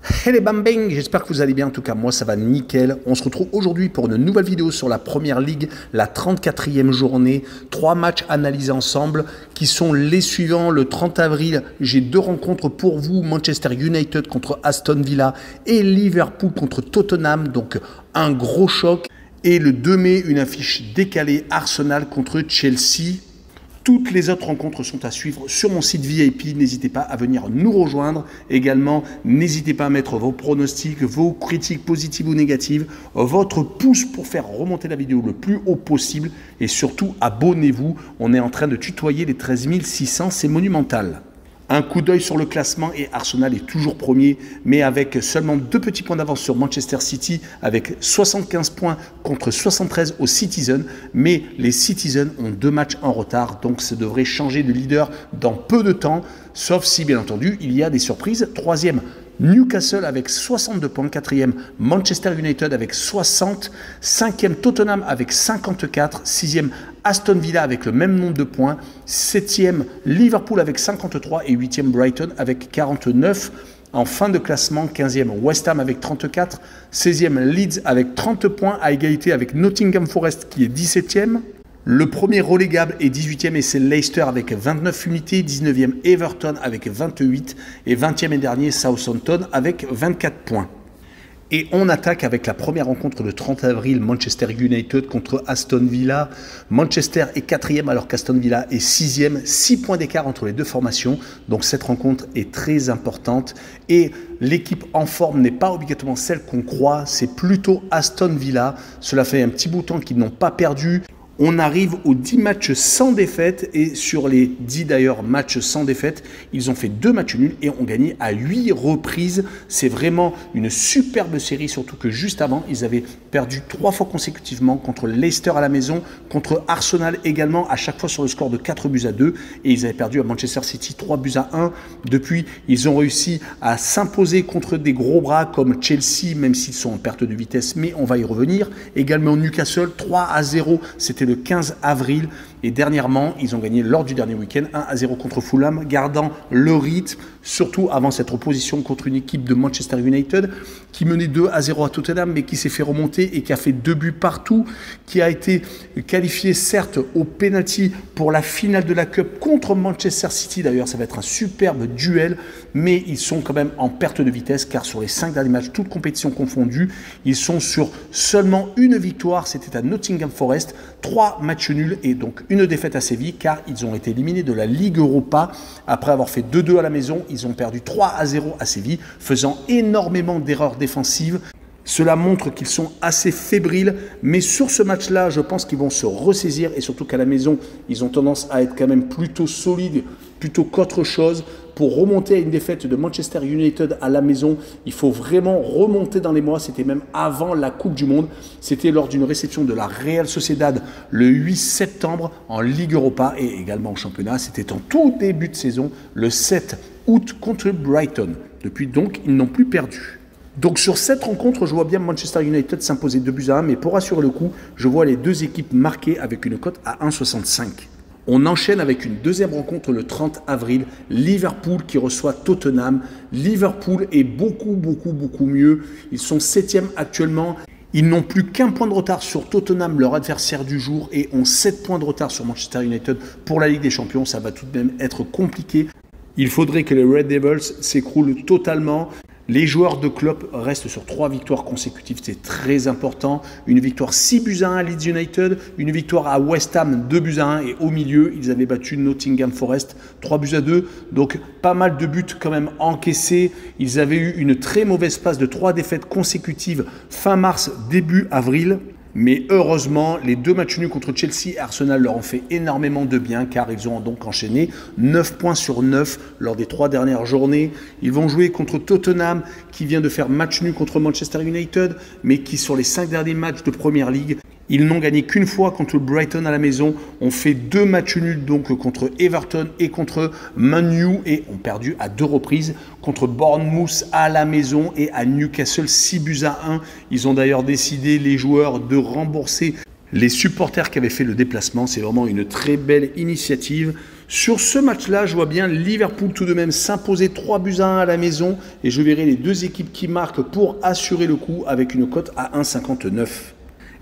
Hey les bambing, j'espère que vous allez bien, en tout cas moi ça va nickel. On se retrouve aujourd'hui pour une nouvelle vidéo sur la Première Ligue, la 34e journée. 3 matchs analysés ensemble qui sont les suivants. Le 30 avril, j'ai 2 rencontres pour vous. Manchester United contre Aston Villa et Liverpool contre Tottenham, donc un gros choc. Et le 2 mai, une affiche décalée, Arsenal contre Chelsea. Toutes les autres rencontres sont à suivre sur mon site VIP. N'hésitez pas à venir nous rejoindre. Également, n'hésitez pas à mettre vos pronostics, vos critiques positives ou négatives, votre pouce pour faire remonter la vidéo le plus haut possible. Et surtout, abonnez-vous. On est en train de tutoyer les 13 600, c'est monumental. Un coup d'œil sur le classement et Arsenal est toujours premier, mais avec seulement 2 petits points d'avance sur Manchester City, avec 75 points contre 73 aux Citizens. Mais les Citizens ont 2 matchs en retard, donc ça devrait changer de leader dans peu de temps, sauf si bien entendu il y a des surprises. 3e, Newcastle avec 62 points, 4e Manchester United avec 60, 5e Tottenham avec 54, 6e Aston Villa avec le même nombre de points, 7e Liverpool avec 53 et 8e Brighton avec 49. En fin de classement, 15e West Ham avec 34, 16e Leeds avec 30 points à égalité avec Nottingham Forest qui est 17e. Le premier relégable est 18e et c'est Leicester avec 29 unités, 19e Everton avec 28 et 20e et dernier Southampton avec 24 points. Et on attaque avec la première rencontre le 30 avril, Manchester United contre Aston Villa. Manchester est 4e alors qu'Aston Villa est 6e, 6 points d'écart entre les deux formations. Donc cette rencontre est très importante et l'équipe en forme n'est pas obligatoirement celle qu'on croit, c'est plutôt Aston Villa. Cela fait un petit bout de temps qu'ils n'ont pas perdu. On arrive aux 10 matchs sans défaite et sur les 10 d'ailleurs matchs sans défaite, ils ont fait 2 matchs nuls et ont gagné à 8 reprises. C'est vraiment une superbe série, surtout que juste avant, ils avaient perdu 3 fois consécutivement contre Leicester à la maison, contre Arsenal également, à chaque fois sur le score de 4-2 et ils avaient perdu à Manchester City 3-1. Depuis, ils ont réussi à s'imposer contre des gros bras comme Chelsea, même s'ils sont en perte de vitesse, mais on va y revenir. Également Newcastle 3-0, c'était le 15 avril et dernièrement ils ont gagné lors du dernier week-end 1-0 contre Fulham, gardant le rythme, surtout avant cette opposition contre une équipe de Manchester United qui menait 2-0 à Tottenham mais qui s'est fait remonter et qui a fait 2 buts partout, qui a été qualifié certes au penalty pour la finale de la Cup contre Manchester City. D'ailleurs ça va être un superbe duel, mais ils sont quand même en perte de vitesse car sur les 5 derniers matchs, toutes compétitions confondues, ils sont sur seulement une victoire, c'était à Nottingham Forest, 3 matchs nuls et donc une défaite à Séville car ils ont été éliminés de la Ligue Europa. Après avoir fait 2-2 à la maison, ils ont perdu 3-0 à Séville, faisant énormément d'erreurs défensives. Cela montre qu'ils sont assez fébriles, mais sur ce match-là, je pense qu'ils vont se ressaisir et surtout qu'à la maison, ils ont tendance à être quand même plutôt solides, plutôt qu'autre chose. Pour remonter à une défaite de Manchester United à la maison, il faut vraiment remonter dans les mois. C'était même avant la Coupe du Monde. C'était lors d'une réception de la Real Sociedad le 8 septembre en Ligue Europa et également en championnat. C'était en tout début de saison, le 7 août contre Brighton. Depuis donc, ils n'ont plus perdu. Donc sur cette rencontre, je vois bien Manchester United s'imposer 2-1, mais pour assurer le coup, je vois les deux équipes marquées avec une cote à 1,65. On enchaîne avec une deuxième rencontre le 30 avril, Liverpool qui reçoit Tottenham. Liverpool est beaucoup mieux. Ils sont 7e actuellement. Ils n'ont plus qu'un point de retard sur Tottenham, leur adversaire du jour, et ont 7 points de retard sur Manchester United pour la Ligue des Champions. Ça va tout de même être compliqué. Il faudrait que les Red Devils s'écroulent totalement. Les joueurs de Klopp restent sur 3 victoires consécutives, c'est très important. Une victoire 6-1 à Leeds United, une victoire à West Ham 2-1 et au milieu, ils avaient battu Nottingham Forest 3-2. Donc pas mal de buts quand même encaissés. Ils avaient eu une très mauvaise passe de 3 défaites consécutives fin mars, début avril. Mais heureusement, les 2 matchs nuls contre Chelsea et Arsenal leur ont fait énormément de bien car ils ont donc enchaîné 9 points sur 9 lors des 3 dernières journées. Ils vont jouer contre Tottenham qui vient de faire match nul contre Manchester United mais qui sur les 5 derniers matchs de Première Ligue, ils n'ont gagné qu'une fois contre Brighton à la maison, ont fait 2 matchs nuls donc contre Everton et contre Man U et ont perdu à 2 reprises contre Bournemouth à la maison et à Newcastle 6-1. Ils ont d'ailleurs décidé, les joueurs, de rembourser les supporters qui avaient fait le déplacement. C'est vraiment une très belle initiative. Sur ce match-là, je vois bien Liverpool tout de même s'imposer 3-1 à la maison et je verrai les deux équipes qui marquent pour assurer le coup avec une cote à 1,59.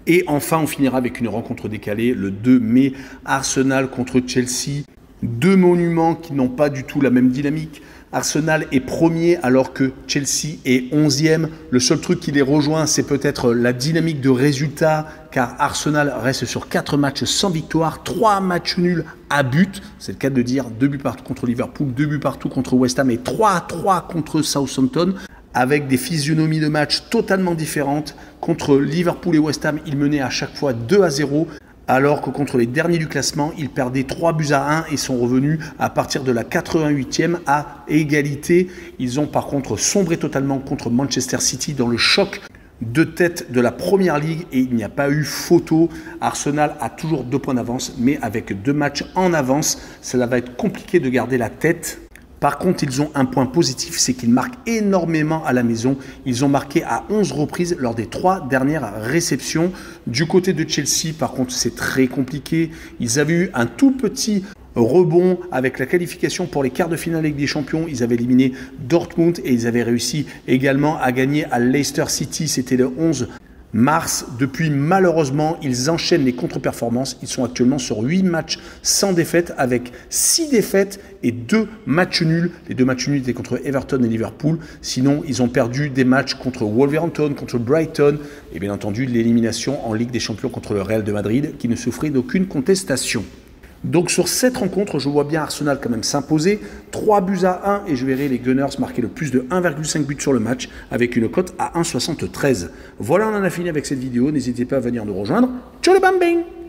Et enfin, on finira avec une rencontre décalée le 2 mai, Arsenal contre Chelsea. Deux monuments qui n'ont pas du tout la même dynamique. Arsenal est premier alors que Chelsea est 11e. Le seul truc qui les rejoint, c'est peut-être la dynamique de résultats, car Arsenal reste sur 4 matchs sans victoire, 3 matchs nuls à but. C'est le cas de dire 2 buts partout contre Liverpool, 2 buts partout contre West Ham et 3-3 contre Southampton, avec des physionomies de match totalement différentes. Contre Liverpool et West Ham, ils menaient à chaque fois 2-0. Alors que contre les derniers du classement, ils perdaient 3-1 et sont revenus à partir de la 88e à égalité. Ils ont par contre sombré totalement contre Manchester City dans le choc de tête de la Première Ligue et il n'y a pas eu photo. Arsenal a toujours 2 points d'avance, mais avec 2 matchs en avance, cela va être compliqué de garder la tête. Par contre, ils ont un point positif, c'est qu'ils marquent énormément à la maison. Ils ont marqué à 11 reprises lors des 3 dernières réceptions. Du côté de Chelsea, par contre, c'est très compliqué. Ils avaient eu un tout petit rebond avec la qualification pour les quarts de finale Ligue des Champions. Ils avaient éliminé Dortmund et ils avaient réussi également à gagner à Leicester City. C'était le 11 mars. Depuis, malheureusement, ils enchaînent les contre-performances. Ils sont actuellement sur 8 matchs sans défaite avec 6 défaites et 2 matchs nuls. Les 2 matchs nuls étaient contre Everton et Liverpool. Sinon, ils ont perdu des matchs contre Wolverhampton, contre Brighton et bien entendu l'élimination en Ligue des Champions contre le Real de Madrid qui ne souffrait d'aucune contestation. Donc sur cette rencontre, je vois bien Arsenal quand même s'imposer, 3-1 et je verrai les Gunners marquer le plus de 1,5 buts sur le match avec une cote à 1,73. Voilà, on en a fini avec cette vidéo, n'hésitez pas à venir nous rejoindre. Ciao les bambins!